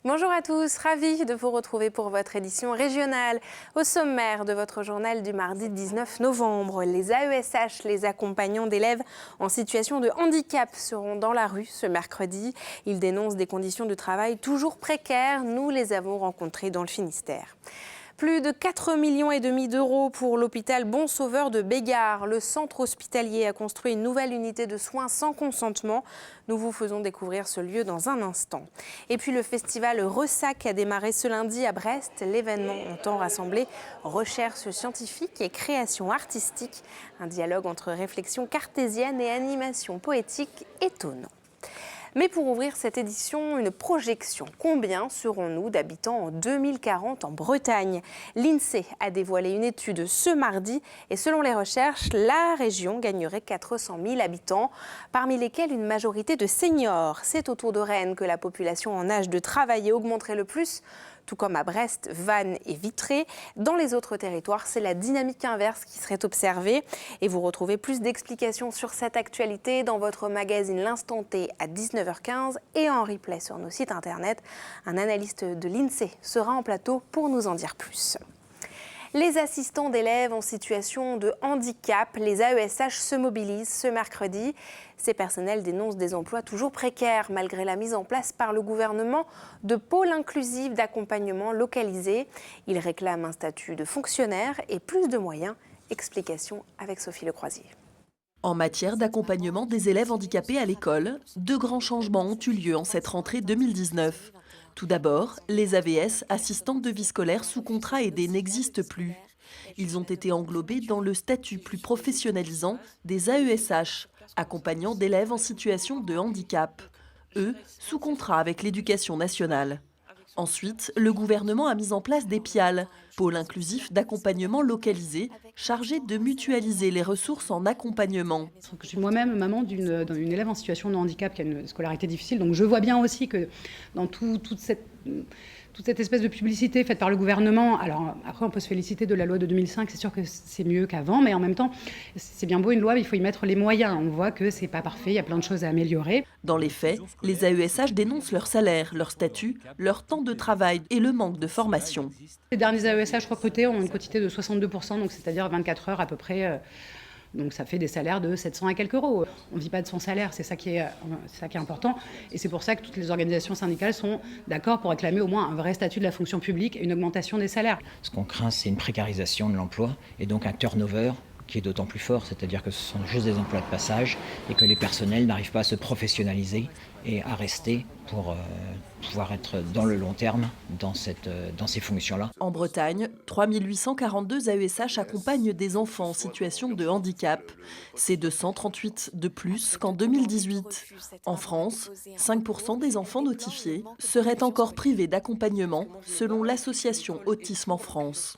Bonjour à tous, ravie de vous retrouver pour votre édition régionale. Au sommaire de votre journal du mardi 19 novembre, les AESH, les accompagnants d'élèves en situation de handicap, seront dans la rue ce mercredi. Ils dénoncent des conditions de travail toujours précaires. Nous les avons rencontrés dans le Finistère. Plus de 4,5 millions d'euros pour l'hôpital Bon Sauveur de Bégard. Le centre hospitalier a construit une nouvelle unité de soins sans consentement. Nous vous faisons découvrir ce lieu dans un instant. Et puis le festival Ressac a démarré ce lundi à Brest. L'événement entend rassembler recherche scientifique et création artistique. Un dialogue entre réflexion cartésienne et animation poétique étonnant. Mais pour ouvrir cette édition, une projection. Combien serons-nous d'habitants en 2040 en Bretagne? L'INSEE a dévoilé une étude ce mardi et selon les recherches, la région gagnerait 400 000 habitants, parmi lesquels une majorité de seniors. C'est autour de Rennes que la population en âge de travailler augmenterait le plus, tout comme à Brest, Vannes et Vitré. Dans les autres territoires, c'est la dynamique inverse qui serait observée. Et vous retrouvez plus d'explications sur cette actualité dans votre magazine L'Instant T à 19h15 et en replay sur nos sites internet. Un analyste de l'INSEE sera en plateau pour nous en dire plus. Les assistants d'élèves en situation de handicap, les AESH se mobilisent ce mercredi. Ces personnels dénoncent des emplois toujours précaires malgré la mise en place par le gouvernement de pôles inclusifs d'accompagnement localisés. Ils réclament un statut de fonctionnaire et plus de moyens. Explication avec Sophie Lecroisier. En matière d'accompagnement des élèves handicapés à l'école, deux grands changements ont eu lieu en cette rentrée 2019. Tout d'abord, les AVS, assistantes de vie scolaire sous contrat aidé, n'existent plus. Ils ont été englobés dans le statut plus professionnalisant des AESH, accompagnants d'élèves en situation de handicap, eux sous contrat avec l'Éducation nationale. Ensuite, le gouvernement a mis en place des PIAL, pôles inclusifs d'accompagnement localisés, chargés de mutualiser les ressources en accompagnement. Je suis moi-même maman d'une élève en situation de handicap qui a une scolarité difficile, donc je vois bien aussi que dans toute cette espèce de publicité faite par le gouvernement, alors après on peut se féliciter de la loi de 2005, c'est sûr que c'est mieux qu'avant, mais en même temps, c'est bien beau une loi, mais il faut y mettre les moyens. On voit que c'est pas parfait, il y a plein de choses à améliorer. Dans les faits, les AESH dénoncent leur salaire, leur statut, leur temps de travail et le manque de formation. Les derniers AESH recrutés ont une quotité de 62%, donc c'est-à-dire 24 heures à peu près. Donc ça fait des salaires de 700 et quelques euros. On ne vit pas de son salaire, c'est ça qui est important. Et c'est pour ça que toutes les organisations syndicales sont d'accord pour réclamer au moins un vrai statut de la fonction publique et une augmentation des salaires. Ce qu'on craint, c'est une précarisation de l'emploi et donc un turnover qui est d'autant plus fort, c'est-à-dire que ce sont juste des emplois de passage et que les personnels n'arrivent pas à se professionnaliser et à rester pour pouvoir être dans le long terme dans ces fonctions-là. En Bretagne, 3842 AESH accompagnent des enfants en situation de handicap. C'est 238 de plus qu'en 2018. En France, 5% des enfants notifiés seraient encore privés d'accompagnement, selon l'association Autisme en France.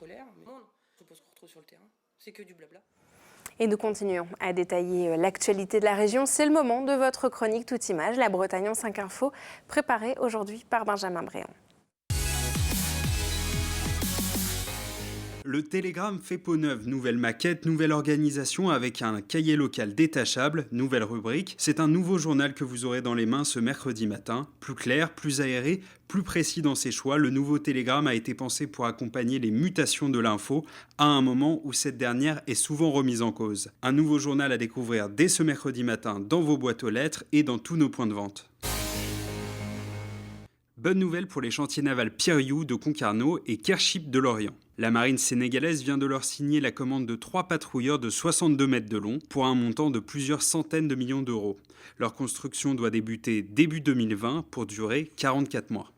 Et nous continuons à détailler l'actualité de la région. C'est le moment de votre chronique Toute Image, la Bretagne en 5 infos, préparée aujourd'hui par Benjamin Bréant. Le Télégramme fait peau neuve, nouvelle maquette, nouvelle organisation avec un cahier local détachable, nouvelle rubrique. C'est un nouveau journal que vous aurez dans les mains ce mercredi matin. Plus clair, plus aéré, plus précis dans ses choix, le nouveau Télégramme a été pensé pour accompagner les mutations de l'info à un moment où cette dernière est souvent remise en cause. Un nouveau journal à découvrir dès ce mercredi matin dans vos boîtes aux lettres et dans tous nos points de vente. Bonne nouvelle pour les chantiers navals Pierre-Joux de Concarneau et Kership de Lorient. La marine sénégalaise vient de leur signer la commande de 3 patrouilleurs de 62 mètres de long pour un montant de plusieurs centaines de millions d'euros. Leur construction doit débuter début 2020 pour durer 44 mois.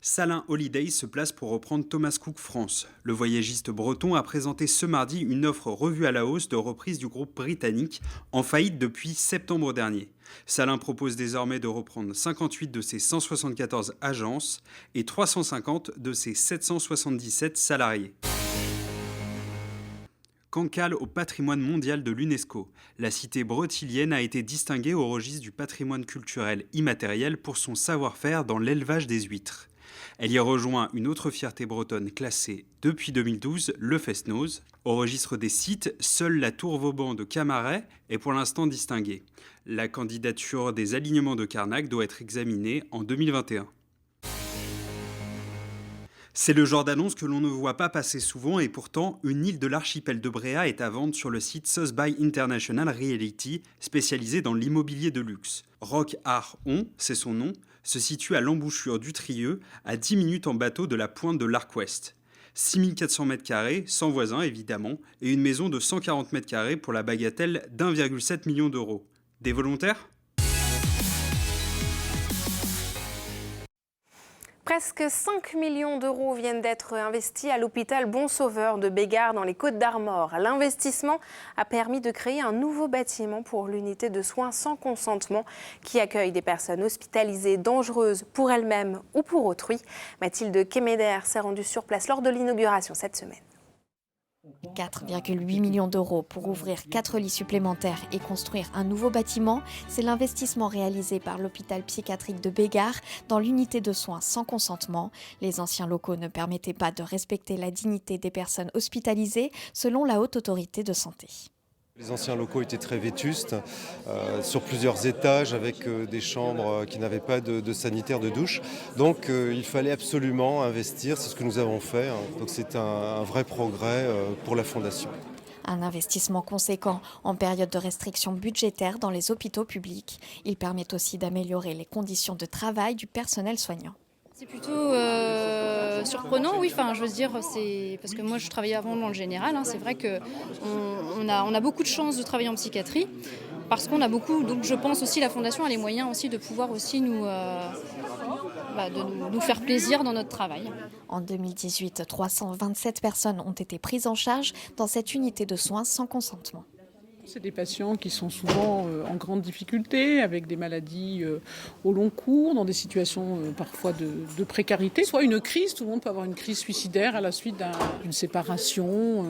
Salin Holidays se place pour reprendre Thomas Cook France. Le voyagiste breton a présenté ce mardi une offre revue à la hausse de reprise du groupe britannique, en faillite depuis septembre dernier. Salin propose désormais de reprendre 58 de ses 174 agences et 350 de ses 777 salariés. Cancale au patrimoine mondial de l'UNESCO. La cité bretilienne a été distinguée au registre du patrimoine culturel immatériel pour son savoir-faire dans l'élevage des huîtres. Elle y rejoint une autre fierté bretonne classée depuis 2012, le Fest-Noz. Au registre des sites, seule la tour Vauban de Camaret est pour l'instant distinguée. La candidature des alignements de Carnac doit être examinée en 2021. C'est le genre d'annonce que l'on ne voit pas passer souvent et pourtant, une île de l'archipel de Bréa est à vendre sur le site Sotheby's International Realty, spécialisé dans l'immobilier de luxe. Rock Art On, c'est son nom, se situe à l'embouchure du Trieux, à 10 minutes en bateau de la pointe de l'Arc Ouest. 6400 m², sans voisins évidemment, et une maison de 140 m² pour la bagatelle d'1,7 million d'euros. Des volontaires ? Presque 5 millions d'euros viennent d'être investis à l'hôpital Bon-Sauveur de Bégard dans les Côtes-d'Armor. L'investissement a permis de créer un nouveau bâtiment pour l'unité de soins sans consentement qui accueille des personnes hospitalisées dangereuses pour elles-mêmes ou pour autrui. Mathilde Keméder s'est rendue sur place lors de l'inauguration cette semaine. 4,8 millions d'euros pour ouvrir 4 lits supplémentaires et construire un nouveau bâtiment, c'est l'investissement réalisé par l'hôpital psychiatrique de Bégard dans l'unité de soins sans consentement. Les anciens locaux ne permettaient pas de respecter la dignité des personnes hospitalisées, selon la Haute Autorité de Santé. Les anciens locaux étaient très vétustes, sur plusieurs étages avec des chambres qui n'avaient pas de sanitaire de douche. Donc il fallait absolument investir, c'est ce que nous avons fait. Donc c'est un vrai progrès pour la Fondation. Un investissement conséquent en période de restriction budgétaire dans les hôpitaux publics. Il permet aussi d'améliorer les conditions de travail du personnel soignant. C'est plutôt surprenant, oui. Enfin, je veux dire, c'est parce que moi, je travaillais avant dans le général. C'est vrai que on a beaucoup de chance de travailler en psychiatrie parce qu'on a beaucoup. Donc, je pense aussi la Fondation a les moyens aussi de pouvoir aussi nous faire plaisir dans notre travail. En 2018, 327 personnes ont été prises en charge dans cette unité de soins sans consentement. C'est des patients qui sont souvent en grande difficulté, avec des maladies au long cours, dans des situations parfois de précarité. Soit une crise, tout le monde peut avoir une crise suicidaire à la suite d'une séparation.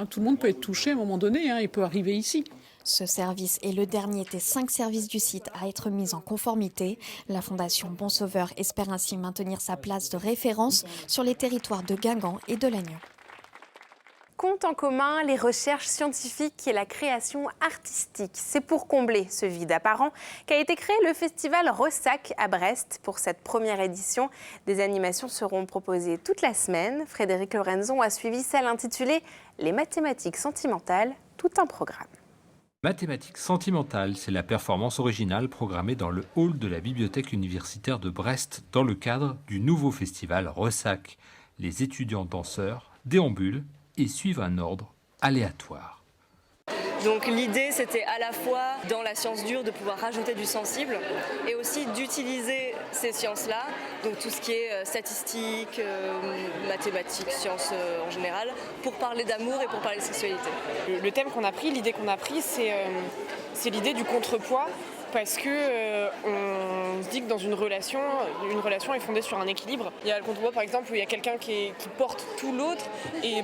Tout le monde peut être touché à un moment donné, il peut arriver ici. Ce service est le dernier des 5 services du site à être mis en conformité. La Fondation Bon-Sauveur espère ainsi maintenir sa place de référence sur les territoires de Guingamp et de Lannion. Compte en commun les recherches scientifiques et la création artistique. C'est pour combler ce vide apparent qu'a été créé le festival Ressac à Brest. Pour cette première édition, des animations seront proposées toute la semaine. Frédéric Lorenzon a suivi celle intitulée « Les mathématiques sentimentales », tout un programme. Mathématiques sentimentales, c'est la performance originale programmée dans le hall de la bibliothèque universitaire de Brest dans le cadre du nouveau festival Ressac. Les étudiants danseurs déambulent et suivent un ordre aléatoire. Donc l'idée, c'était à la fois dans la science dure de pouvoir rajouter du sensible et aussi d'utiliser ces sciences-là, donc tout ce qui est statistique, mathématiques, sciences en général, pour parler d'amour et pour parler de sexualité. Le thème qu'on a pris, l'idée qu'on a prise, c'est l'idée du contrepoids. Parce que on se dit que dans une relation est fondée sur un équilibre. Il y a le contrepoids par exemple où il y a quelqu'un qui porte tout l'autre et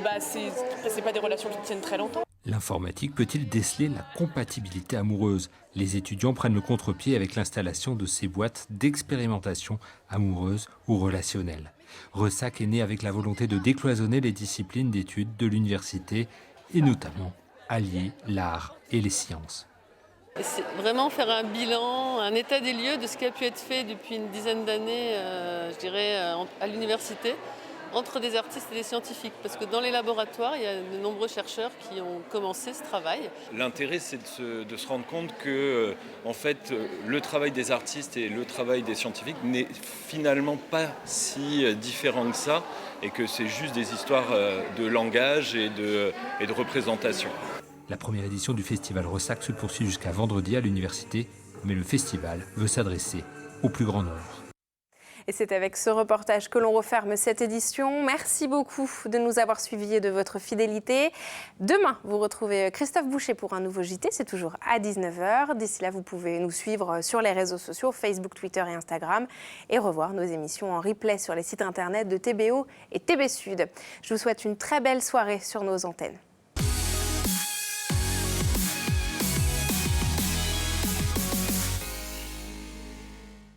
c'est pas des relations qui tiennent très longtemps. L'informatique peut-il déceler la compatibilité amoureuse ? Les étudiants prennent le contre-pied avec l'installation de ces boîtes d'expérimentation amoureuse ou relationnelle. Ressac est né avec la volonté de décloisonner les disciplines d'études de l'université et notamment allier l'art et les sciences. C'est vraiment faire un bilan, un état des lieux de ce qui a pu être fait depuis une dizaine d'années, je dirais, à l'université, entre des artistes et des scientifiques. Parce que dans les laboratoires, il y a de nombreux chercheurs qui ont commencé ce travail. L'intérêt, c'est de se rendre compte que en fait, le travail des artistes et le travail des scientifiques n'est finalement pas si différent que ça, et que c'est juste des histoires de langage et de représentation. La première édition du festival Ressac se poursuit jusqu'à vendredi à l'université, mais le festival veut s'adresser au plus grand nombre. Et c'est avec ce reportage que l'on referme cette édition. Merci beaucoup de nous avoir suivis et de votre fidélité. Demain, vous retrouvez Christophe Boucher pour un nouveau JT. C'est toujours à 19h. D'ici là, vous pouvez nous suivre sur les réseaux sociaux, Facebook, Twitter et Instagram, et revoir nos émissions en replay sur les sites internet de TBO et TB Sud. Je vous souhaite une très belle soirée sur nos antennes.